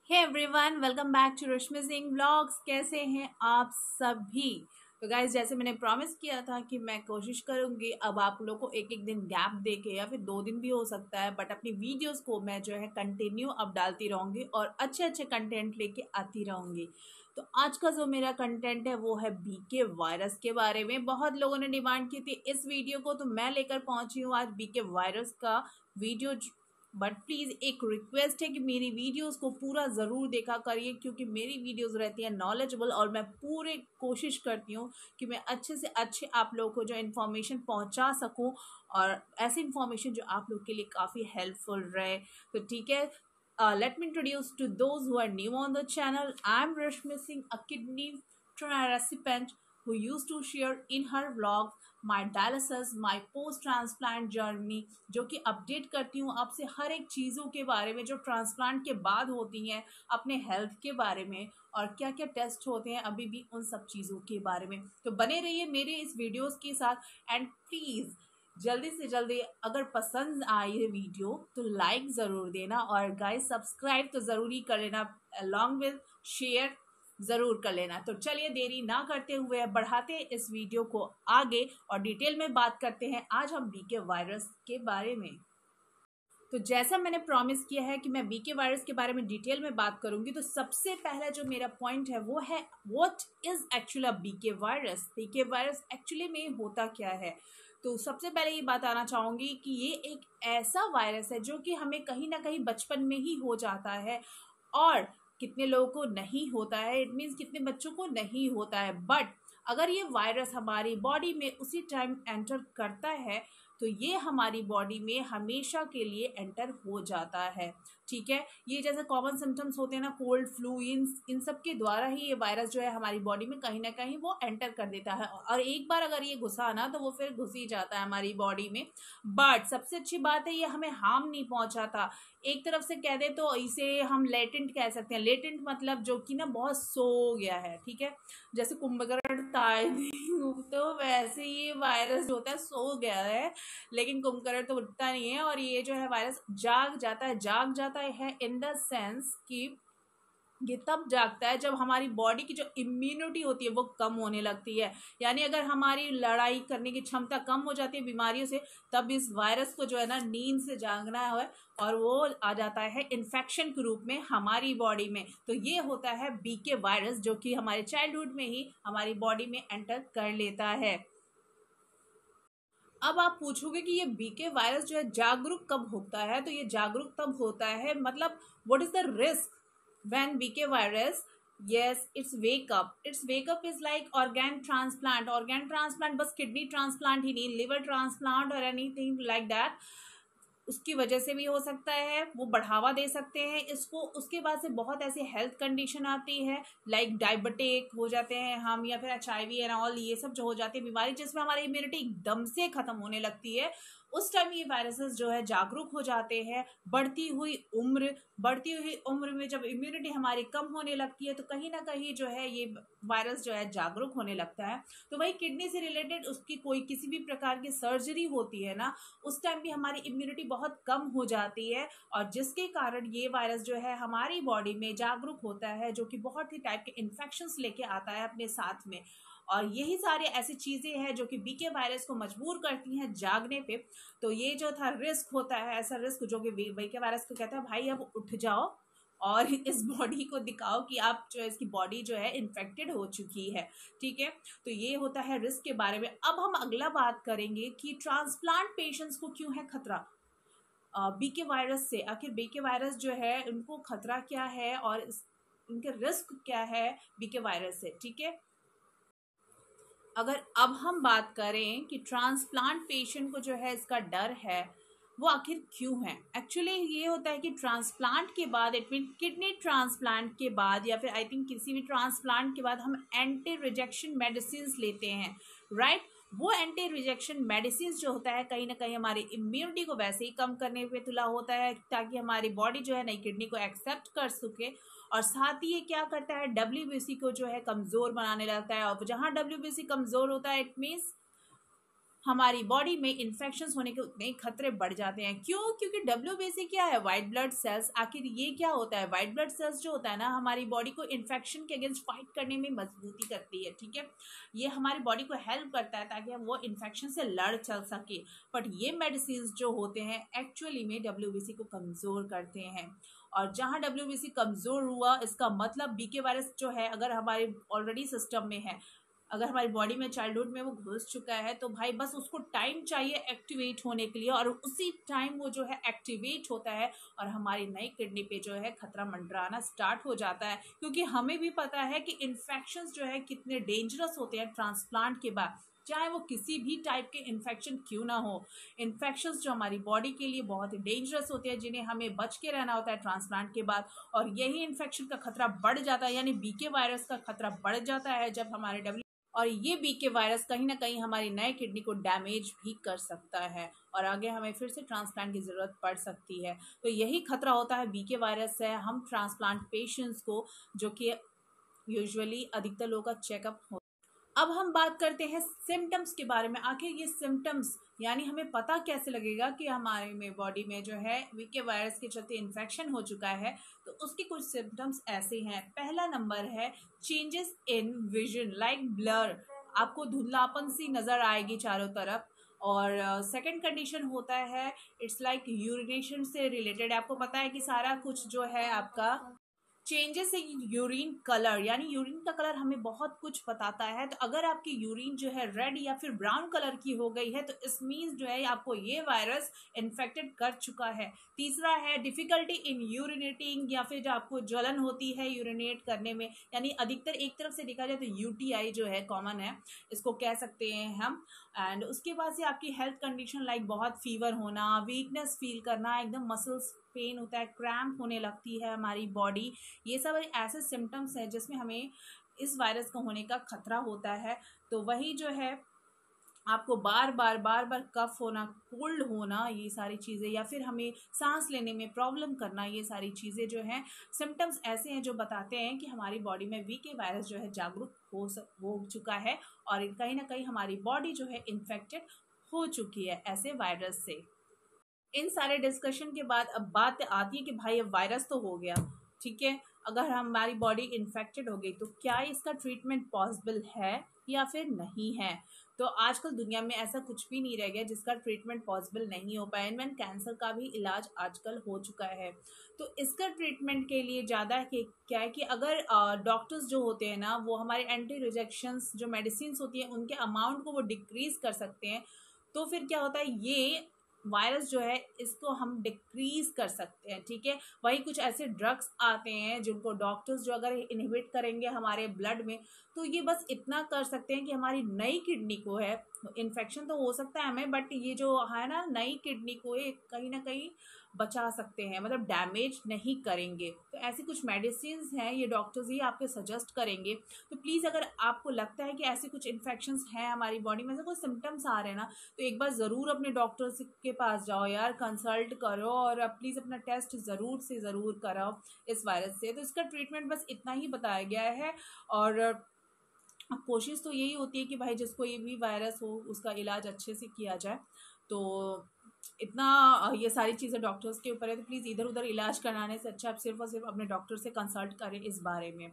Hey everyone, welcome back to Rashmi Singh vlogs. कैसे हैं आप सभी? तो गाइज, जैसे मैंने प्रॉमिस किया था कि मैं कोशिश करूंगी अब आप लोगों को एक एक दिन गैप देके या फिर 2 दिन भी हो सकता है, बट अपनी वीडियोस को मैं जो है कंटिन्यू अब डालती रहूंगी और अच्छे अच्छे कंटेंट लेके आती रहूंगी। तो आज का जो मेरा कंटेंट है वो है बीके वायरस के बारे में। बहुत लोगों ने डिमांड की थी इस वीडियो को, तो मैं लेकर पहुंची हूँ आज बीके वायरस का वीडियो। बट प्लीज़ एक रिक्वेस्ट है कि मेरी वीडियोस को पूरा ज़रूर देखा करिए, क्योंकि मेरी वीडियोस रहती है नॉलेजेबल और मैं पूरे कोशिश करती हूँ कि मैं अच्छे से अच्छे आप लोगों को जो इन्फॉर्मेशन पहुँचा सकूँ, और ऐसी इन्फॉर्मेशन जो आप लोग के लिए काफ़ी हेल्पफुल रहे। तो ठीक है, let me introduce to those who are new on the channel. I'm Rashmi Singh, a kidney recipient who used to share in her vlog my dialysis, my post transplant journey, जो कि update करती हूँ आपसे हर एक चीज़ों के बारे में जो ट्रांसप्लांट के बाद होती हैं, अपने हेल्थ के बारे में और क्या क्या टेस्ट होते हैं अभी भी, उन सब चीज़ों के बारे में। तो बने रहिए मेरे इस वीडियोस के साथ। एंड प्लीज़ जल्दी से जल्दी अगर पसंद आई है वीडियो तो लाइक ज़रूर देना, और गाइस सब्सक्राइब तो ज़रूरी कर लेना, अलॉन्ग विद शेयर ज़रूर कर लेना। तो चलिए देरी ना करते हुए बढ़ाते हैं इस वीडियो को आगे और डिटेल में बात करते हैं आज हम बीके वायरस के बारे में। तो जैसा मैंने प्रॉमिस किया है कि मैं बीके वायरस के बारे में डिटेल में बात करूंगी, तो सबसे पहला जो मेरा पॉइंट है वो है what is actually a BK virus. BK virus actually में होता क्या है? तो सबसे पहले ये बात आना चाहूंगी कि ये एक ऐसा वायरस है जो कि हमें कहीं ना कहीं बचपन में ही हो जाता है, और कितने लोगों को नहीं होता है, इट मीन्स कितने बच्चों को नहीं होता है। बट अगर ये वायरस हमारी बॉडी में उसी टाइम एंटर करता है तो ये हमारी बॉडी में हमेशा के लिए एंटर हो जाता है। ठीक है, ये जैसे कॉमन सिम्टम्स होते हैं ना, कोल्ड, फ्लू, इन सब के द्वारा ही ये वायरस जो है हमारी बॉडी में कहीं ना कहीं वो एंटर कर देता है, और एक बार अगर ये घुसा ना तो वो फिर घुस ही जाता है हमारी बॉडी में। बट सबसे अच्छी बात है ये हमें हार्म नहीं पहुंचाता। एक तरफ से कह दे तो इसे हम लेटेंट कह सकते हैं। लेटेंट मतलब जो कि ना बहुत सो गया है। ठीक है, जैसे कुंभकर्ण ताय तो वैसे ये वायरस होता है सो गया है, लेकिन कुंभकर्ण तो उठता नहीं है, और ये जो है वायरस जाग जाता है इन द सेंस कि ये तब जागता है जब हमारी बॉडी की जो इम्यूनिटी होती है वो कम होने लगती है। यानी अगर हमारी लड़ाई करने की क्षमता कम हो जाती है बीमारियों से, तब इस वायरस को जो है ना नींद से जागना है, और वो आ जाता है इन्फेक्शन के रूप में हमारी बॉडी में। तो ये होता है बीके वायरस, जो कि हमारे चाइल्डहुड में ही हमारी बॉडी में एंटर कर लेता है। अब आप पूछोगे कि ये बीके वायरस जो है जागरूक कब होता है? तो ये जागरूक तब होता है, मतलब what is the risk when BK virus, yes, its wake up is like organ transplant बस किडनी ट्रांसप्लांट ही नहीं, लिवर ट्रांसप्लांट और एनीथिंग लाइक दैट, उसकी वजह से भी हो सकता है, वो बढ़ावा दे सकते हैं इसको। उसके बाद से बहुत ऐसी हेल्थ कंडीशन आती है, लाइक डायबिटिक हो जाते हैं हम, या फिर HIV एंड ऑल, ये सब जो हो जाती है बीमारी जिसमें हमारी इम्यूनिटी एकदम से खत्म होने लगती है। उस टाइम ये वायरसेस जो है जागरूक हो जाते हैं। बढ़ती हुई उम्र में जब इम्यूनिटी हमारी कम होने लगती है तो कहीं ना कहीं जो है ये वायरस जो है जागरूक होने लगता है। तो वही किडनी से रिलेटेड उसकी कोई किसी भी प्रकार की सर्जरी होती है ना, उस टाइम भी हमारी इम्यूनिटी बहुत कम हो जाती है, और जिसके कारण ये वायरस जो है हमारी बॉडी में जागरूक होता है, जो कि बहुत ही टाइप के इन्फेक्शंस लेके आता है अपने साथ में। और यही सारे ऐसी चीज़ें हैं जो कि बीके वायरस को मजबूर करती हैं जागने पे। तो ये जो था रिस्क होता है, ऐसा रिस्क जो कि बीके वायरस को कहता है भाई अब उठ जाओ और इस बॉडी को दिखाओ कि आप जो इसकी बॉडी जो है इन्फेक्टेड हो चुकी है। ठीक है, तो ये होता है रिस्क के बारे में। अब हम अगला बात करेंगे कि ट्रांसप्लांट पेशेंट्स को क्यों है खतरा बीके वायरस से। आखिर बीके वायरस जो है उनको खतरा क्या है और इनके रिस्क क्या है बीके वायरस से। ठीक है, अगर अब हम बात करें कि ट्रांसप्लांट पेशेंट को जो है इसका डर है, वो आखिर क्यों है? एक्चुअली ये होता है कि ट्रांसप्लांट के बाद, इट मीन किडनी ट्रांसप्लांट के बाद या फिर आई थिंक किसी भी ट्रांसप्लांट के बाद हम एंटी रिजेक्शन मेडिसिन लेते हैं, राइट? वो एंटी रिजेक्शन मेडिसिन जो होता है कहीं ना कहीं हमारी इम्यूनिटी को वैसे ही कम करने पे तुला होता है, ताकि हमारी बॉडी जो है नई किडनी को एक्सेप्ट कर सके। और साथ ही ये क्या करता है, WBC को जो है कमज़ोर बनाने लगता है, और जहाँ WBC कमज़ोर होता है इट मीन्स हमारी बॉडी में इन्फेक्शंस होने के उतने ही खतरे बढ़ जाते हैं। क्यों? क्योंकि डब्ल्यूबीसी क्या है? White blood cells. आखिर ये क्या होता है? वाइट ब्लड सेल्स जो होता है ना, हमारी बॉडी को इन्फेक्शन के अगेंस्ट फाइट करने में मजबूती करती है, ठीक है। ये हमारी बॉडी को हेल्प करता है ताकि हम वो इन्फेक्शन से लड़ चल सके। बट ये मेडिसिन जो होते हैं एक्चुअली में डब्ल्यूबीसी को कमज़ोर करते हैं। और जहाँ डब्ल्यूबीसी कमज़ोर हुआ, इसका मतलब बीके वायरस जो है अगर हमारे ऑलरेडी सिस्टम में है, अगर हमारी बॉडी में चाइल्डहुड में वो घुस चुका है, तो भाई बस उसको टाइम चाहिए एक्टिवेट होने के लिए, और उसी टाइम वो जो है एक्टिवेट होता है और हमारी नई किडनी पे जो है खतरा मंडराना स्टार्ट हो जाता है। क्योंकि हमें भी पता है कि इन्फेक्शंस जो है कितने डेंजरस होते हैं ट्रांसप्लांट के बाद, चाहे वो किसी भी टाइप के इन्फेक्शन क्यों ना हो। इन्फेक्शंस जो हमारी बॉडी के लिए बहुत ही डेंजरस होते हैं, जिन्हें हमें बच के रहना होता है ट्रांसप्लांट के बाद। और यही इन्फेक्शन का खतरा बढ़ जाता है, यानी बीके वायरस का खतरा बढ़ जाता है जब हमारे और ये बीके वायरस कहीं ना कहीं हमारी नए किडनी को डैमेज भी कर सकता है और आगे हमें फिर से ट्रांसप्लांट की ज़रूरत पड़ सकती है। तो यही खतरा होता है बीके वायरस से हम ट्रांसप्लांट पेशेंट्स को, जो कि यूजुअली अधिकतर लोगों का चेकअप हो। अब हम बात करते हैं सिम्टम्स के बारे में। आखिर ये सिम्टम्स यानी हमें पता कैसे लगेगा कि हमारे में बॉडी में जो है बीके वायरस के चलते इन्फेक्शन हो चुका है। तो उसके कुछ सिम्टम्स ऐसे हैं। पहला नंबर है changes in vision, like blur, आपको धुंधलापन सी नज़र आएगी चारों तरफ। और सेकंड कंडीशन होता है इट्स लाइक यूरिनेशन से रिलेटेड। आपको पता है कि सारा कुछ जो है आपका चेंजेस इन यूरिन कलर, यानी यूरिन का कलर हमें बहुत कुछ बताता है। तो अगर आपकी यूरिन जो है रेड या फिर ब्राउन कलर की हो गई है, तो इस मीन्स जो है आपको ये वायरस इन्फेक्टेड कर चुका है। तीसरा है डिफिकल्टी इन यूरिनेटिंग, या फिर जो आपको ज्वलन होती है यूरिनेट करने में, यानी अधिकतर एक तरफ से देखा जाए तो यूटीआई जो है कॉमन है, इसको कह सकते हैं हम। एंड उसके बाद से आपकी हेल्थ कंडीशन लाइक बहुत फीवर होना, वीकनेस फील करना, एकदम मसल्स पेन होता है, क्रैम्प होने लगती है हमारी बॉडी। ये सब ऐसे सिम्टम्स हैं जिसमें हमें इस वायरस का होने का खतरा होता है। तो वही जो है आपको बार बार कफ होना, कोल्ड होना, ये सारी चीज़ें, या फिर हमें सांस लेने में प्रॉब्लम करना, ये सारी चीज़ें जो हैं सिम्टम्स ऐसे हैं जो बताते हैं कि हमारी बॉडी में बीके वायरस जो है जागरूक हो चुका है और कहीं ना कहीं हमारी बॉडी जो है इन्फेक्टेड हो चुकी है ऐसे वायरस से। इन सारे डिस्कशन के बाद अब बात आती है कि भाई अब वायरस तो हो गया, ठीक है, अगर हमारी बॉडी इन्फेक्टेड हो गई तो क्या इसका ट्रीटमेंट पॉसिबल है या फिर नहीं है। तो आजकल दुनिया में ऐसा कुछ भी नहीं रह गया जिसका ट्रीटमेंट पॉसिबल नहीं हो पाया। इनमें कैंसर का भी इलाज आजकल हो चुका है। तो इसका ट्रीटमेंट के लिए ज़्यादा क्या है कि अगर डॉक्टर्स जो होते हैं ना, वो हमारे एंटी रिजेक्शंस जो मेडिसिन होती हैं उनके अमाउंट को वो डिक्रीज कर सकते हैं। तो फिर क्या होता है, ये वायरस जो है इसको हम डिक्रीज कर सकते हैं, ठीक है। वही कुछ ऐसे ड्रग्स आते हैं जिनको डॉक्टर्स जो अगर इनहिबिट करेंगे हमारे ब्लड में, तो ये बस इतना कर सकते हैं कि हमारी नई किडनी को है इन्फेक्शन तो हो सकता है हमें, बट ये जो है ना नई किडनी को ये कहीं ना कहीं बचा सकते हैं, मतलब डैमेज नहीं करेंगे। तो ऐसी कुछ मेडिसिन हैं, ये डॉक्टर्स ही आपके सजेस्ट करेंगे। तो प्लीज़ अगर आपको लगता है कि ऐसे कुछ इन्फेक्शंस हैं हमारी बॉडी में से, कोई सिम्टम्स आ रहे हैं ना, तो एक बार ज़रूर अपने डॉक्टर के पास जाओ यार, कंसल्ट करो और प्लीज़ अपना टेस्ट ज़रूर से ज़रूर कराओ इस वायरस से। तो इसका ट्रीटमेंट बस इतना ही बताया गया है और कोशिश तो यही होती है कि भाई जिसको ये भी वायरस हो उसका इलाज अच्छे से किया जाए। तो इतना ये सारी चीज़ें डॉक्टर्स के ऊपर है। तो प्लीज़ इधर उधर इलाज कराने से अच्छा आप सिर्फ और सिर्फ अपने डॉक्टर से कंसल्ट करें इस बारे में।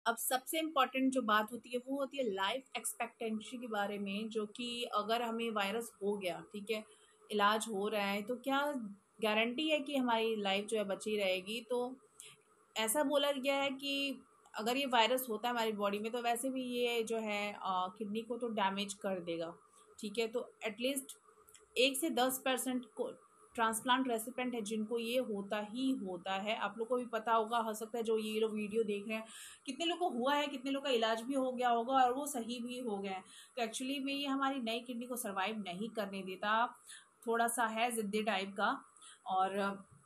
अब सबसे इम्पॉर्टेंट जो बात होती है वो होती है लाइफ एक्सपेक्टेंसी के बारे में, जो कि अगर हमें वायरस हो गया, ठीक है, इलाज हो रहा है, तो क्या गारंटी है कि हमारी लाइफ जो है बची रहेगी। तो ऐसा बोला गया है कि अगर ये वायरस होता है हमारी बॉडी में तो वैसे भी ये जो है किडनी को तो डैमेज कर देगा, ठीक है। तो एटलीस्ट 1 से 10% को ट्रांसप्लांट रेसिपेंट है जिनको ये होता ही होता है। आप लोग को भी पता होगा, हो सकता है जो ये लोग वीडियो देख रहे हैं कितने लोग को हुआ है, कितने लोग का इलाज भी हो गया होगा और वो सही भी हो गए हैं। तो एक्चुअली में ये हमारी नई किडनी को सर्वाइव नहीं करने देता, थोड़ा सा है ज़िद्दी टाइप का। और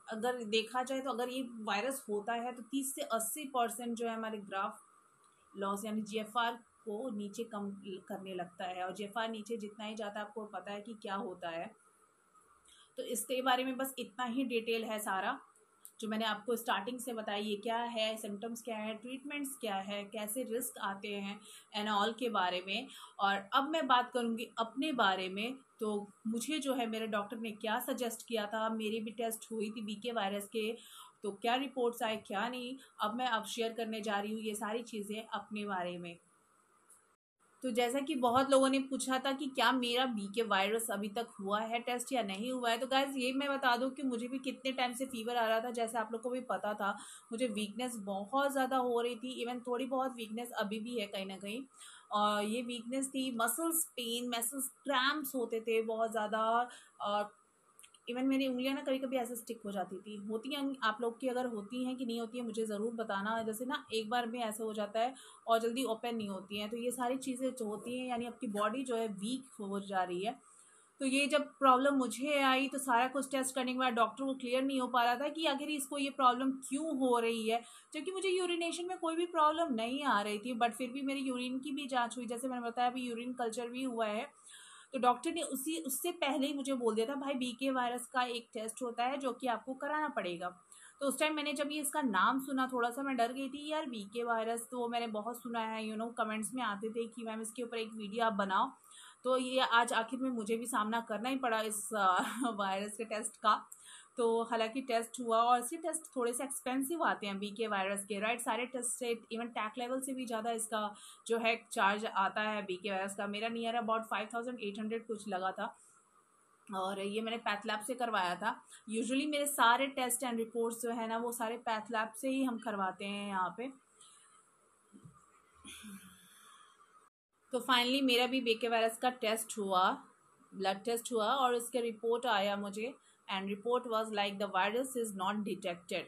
अगर देखा जाए तो अगर ये वायरस होता है तो 30 से 80% जो है हमारे ग्राफ लॉस यानी जीएफआर को नीचे कम करने लगता है। और जीएफआर नीचे जितना ही जाता है आपको पता है कि क्या होता है। तो इसके बारे में बस इतना ही डिटेल है सारा। जो मैंने आपको स्टार्टिंग से बताई, ये क्या है, सिम्टम्स क्या है, ट्रीटमेंट्स क्या है, कैसे रिस्क आते हैं एंड ऑल के बारे में। और अब मैं बात करूँगी अपने बारे में। तो मुझे जो है मेरे डॉक्टर ने क्या सजेस्ट किया था, मेरी भी टेस्ट हुई थी बीके वायरस के, तो क्या रिपोर्ट्स आए क्या नहीं, अब मैं शेयर करने जा रही हूँ ये सारी चीज़ें अपने बारे में। तो जैसा कि बहुत लोगों ने पूछा था कि क्या मेरा बीके वायरस अभी तक हुआ है टेस्ट या नहीं हुआ है, तो गाइज ये मैं बता दूं कि मुझे भी कितने टाइम से फीवर आ रहा था, जैसे आप लोग को भी पता था। मुझे वीकनेस बहुत ज़्यादा हो रही थी, इवन थोड़ी बहुत वीकनेस अभी भी है कहीं ना कहीं। और ये वीकनेस थी, मसल्स पेन, मसल्स क्रैम्प्स होते थे बहुत ज़्यादा। इवन मेरी उंगलियां ना कभी कभी ऐसे स्टिक हो जाती थी। होती हैं आप लोग की, अगर होती हैं कि नहीं होती है मुझे ज़रूर बताना। जैसे ना एक बार में ऐसे हो जाता है और जल्दी ओपन नहीं होती हैं, तो ये सारी चीज़ें जो होती हैं यानी आपकी बॉडी जो है वीक हो जा रही है। तो ये जब प्रॉब्लम मुझे आई तो सारा कुछ टेस्ट करने के बाद डॉक्टर को क्लियर नहीं हो पा रहा था कि आखिर इसको ये प्रॉब्लम क्यों हो रही है, जबकि मुझे यूरिनेशन में कोई भी प्रॉब्लम नहीं आ रही थी। बट फिर भी मेरी यूरिन की भी जांच हुई, जैसे मैंने बताया अभी यूरिन कल्चर भी हुआ है। तो डॉक्टर ने उससे पहले ही मुझे बोल दिया था भाई बीके वायरस का एक टेस्ट होता है जो कि आपको कराना पड़ेगा। तो उस टाइम मैंने जब ये इसका नाम सुना थोड़ा सा मैं डर गई थी यार, बीके वायरस तो मैंने बहुत सुना है, कमेंट्स में आते थे कि मैम इसके ऊपर एक वीडियो आप बनाओ। तो ये आज आखिर में मुझे भी सामना करना ही पड़ा इस वायरस के टेस्ट का। तो हालांकि टेस्ट हुआ और इसके टेस्ट थोड़े से एक्सपेंसिव आते हैं बीके वायरस के, राइट। सारे टेस्ट से इवन टैक लेवल से भी ज़्यादा इसका जो है चार्ज आता है बीके वायरस का। मेरा नियर अबाउट 5800 कुछ लगा था, और ये मैंने पैथ लैब से करवाया था। यूजुअली मेरे सारे टेस्ट एंड रिपोर्ट्स जो है ना वो सारे पैथ लैब से ही हम करवाते हैं यहाँ पे। तो फाइनली मेरा भी बीके वायरस का टेस्ट हुआ, ब्लड टेस्ट हुआ, और उसके रिपोर्ट आया मुझे, and report was like the virus is not detected.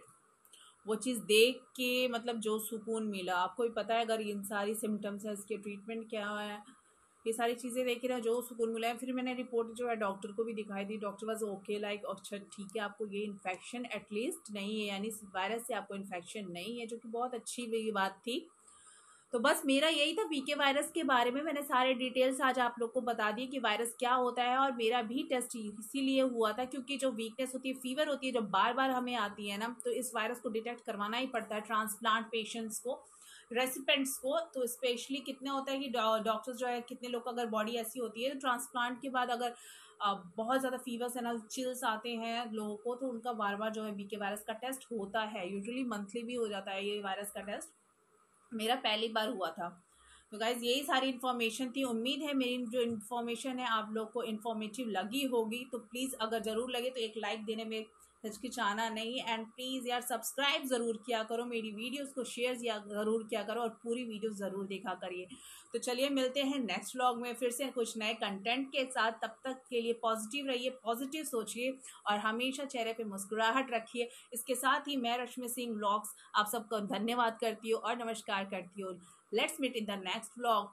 वो चीज़ देख के मतलब जो सुकून मिला, आपको भी पता है अगर इन सारी सिम्टम्स है इसके ट्रीटमेंट क्या है, ये सारी चीज़ें देख रहे जो सुकून मिला है। फिर मैंने रिपोर्ट जो है डॉक्टर को भी दिखाई दी, डॉक्टर वाज ओके लाइक अच्छा ठीक है आपको ये इन्फेक्शन एटलीस्ट नहीं है, यानी वायरस से आपको इन्फेक्शन नहीं है, जो कि बहुत अच्छी बात थी। तो बस मेरा यही था बीके वायरस के बारे में, मैंने सारे डिटेल्स आज आप लोग को बता दी कि वायरस क्या होता है। और मेरा भी टेस्ट इसीलिए हुआ था क्योंकि जो वीकनेस होती है, फीवर होती है, जो बार बार हमें आती है ना, तो इस वायरस को डिटेक्ट करवाना ही पड़ता है ट्रांसप्लांट पेशेंट्स को, रेसिपेंट्स को। तो स्पेशली कितने होता है कि डॉक्टर्स जो है, कितने लोग अगर बॉडी ऐसी होती है तो ट्रांसप्लांट के बाद अगर बहुत ज़्यादा फीवर्स है ना, चिल्स आते हैं लोगों को, तो उनका बार बार जो है बीके वायरस का टेस्ट होता है। यूजुअली मंथली भी हो जाता है ये वायरस का टेस्ट, मेरा पहली बार हुआ था। तो गाइज यही सारी इन्फॉर्मेशन थी। उम्मीद है मेरी जो इन्फॉर्मेशन है आप लोग को इन्फॉर्मेटिव लगी होगी। तो प्लीज़ अगर ज़रूर लगे तो एक लाइक देने में हिचकिचाना नहीं, एंड प्लीज़ यार सब्सक्राइब ज़रूर किया करो, मेरी वीडियोस को शेयर ज़रूर किया करो, और पूरी वीडियो ज़रूर देखा करिए। तो चलिए मिलते हैं नेक्स्ट व्लॉग में फिर से कुछ नए कंटेंट के साथ। तब तक के लिए पॉजिटिव रहिए, पॉजिटिव सोचिए, और हमेशा चेहरे पे मुस्कुराहट रखिए। इसके साथ ही मैं रश्मि सिंह व्लॉग्स आप सबको धन्यवाद करती हूँ और नमस्कार करती हूँ। Let's meet in the next vlog.